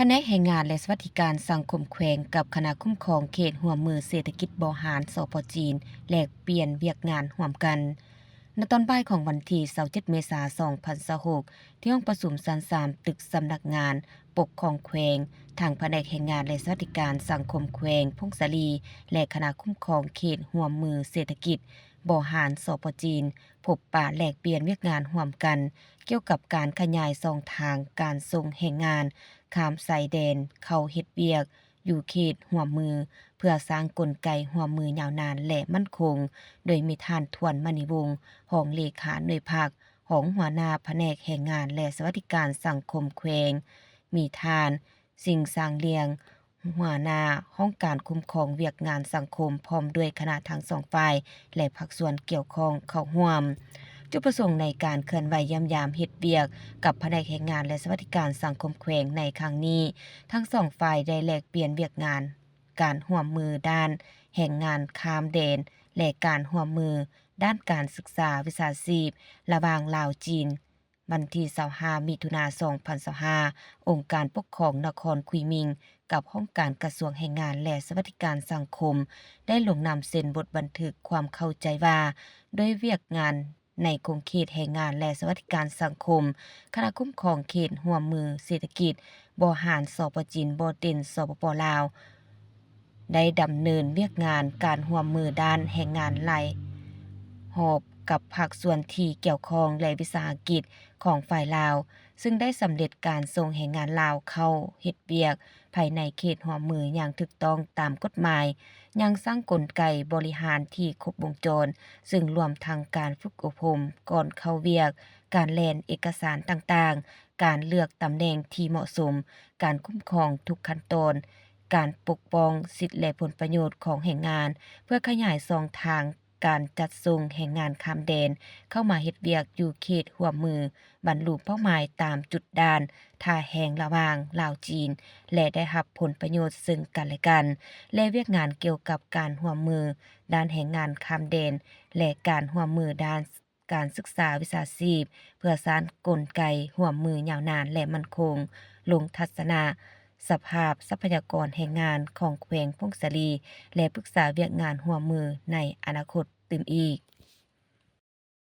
แนกแรงงานและสวัสดิการสังคมแขวงกับคณะคุ้มครองเขตร่วมมือเศรษฐกิจบหารสปจีนแลกเปลี่ยนเวียกงานร่วมกันณตอนบ่ายของวันที่27เมษายน2026ที่ห้องประชุมชั้น3ตึกสำนักงานปกครองแขวงทางแผนกแรงงานและสวัสดิการสังคมแขวงพงศาลีและคณะคุ้มครองเขตร่วมมือเศรษฐกิจบหารสปจีนพบปะแลกเปลี่ยนเวียกงานร่วมกันเกี่ยวกับการขยายช่องทางการส่งแรงงานข้ามชายแดนเข้าเฮ็ดเวียกอยู่เขตร่วมมือเพื่อสร้างกลไกร่วมมือยาวนานและมั่นคงโดยมีท่านทวนมณีวงศ์รองเลขาหน่วยภาคของหัวหน้าแผนกแรงงานและสวัสดิการสังคมแขวงมีท่านสิ่งสร้างเลียงหัวหน้าห้องการคุ้มครองเวียกงานสังคมพร้อมด้วยคณะทั้งสองฝ่ายและภาคส่วนเกี่ยวข้องเข้าร่วมจุดประสงค์ในการเคลื่อนไหวเยี่ยมยามเฮ็ดเวียกกับแผนกแรงงานและสวัสดิการสังคมแขวงในครั้งนี้ทั้งสองฝ่ายได้แลกเปลี่ยนเวียกงานการร่วมมือด้านแรงงานข้ามแดนและการร่วมมือด้านการศึกษาวิชาชีพระหว่างลาวจีนวันที่25มิถุนายน2025องค์การปกครองนครคุยมิงกับห้องการกระทรวงแรงงานและสวัสดิการสังคมได้ลงนามเซ็นบทบันทึกความเข้าใจว่าโดยเวียกงานในคงเขตแรงงานและสวัสดิการสังคมคณะคุ้มครองเขตร่วมมือเศรษฐกิจบหารสปจีนบ่เต็นสปปลาวได้ดำเนินเวียกงานการร่วมมือด้านแรงงานหลายหอบกับภาคส่วนที่เกี่ยวข้องและวิสาหกิจของฝ่ายลาวซึ่งได้สำเร็จการส่งแรงงานลาวเข้าเฮ็ดเวียกภายในเขตร่วมมืออย่างถูกต้องตามกฎหมายยังสร้างกลไกบริหารที่ครบวงจรซึ่งรวมทั้งการฝึกอบรมก่อนเข้าเวียกการแลนเอกสารต่างๆการเลือกตำแหน่งที่เหมาะสมการคุ้มครองทุกขั้นตอนการปกป้องสิทธิและผลประโยชน์ของแรงงานเพื่อขยายช่องทางการจัดส่งแรงงานข้ามแดนเข้ามาเฮ็ดเวียกอยู่เขตร่วมมือบรรลุเป้าหมายตามจุดด่านท่าแหงระหว่างลาวจีนและได้รับผลประโยชน์ซึ่งกันและกันและเวียกงานเกี่ยวกับการร่วมมือด้านแรงงานข้ามแดนและการร่วมมือด้านการศึกษาวิชาชีพเพื่อสร้างกลไกร่วมมือยาวนานและมั่นคงลงทัศนะสภาพทรัพยากรแรงงานของแขวงพงศาลีและปรึกษาเวียกงานร่วมมือในอนาคตตื่นอีก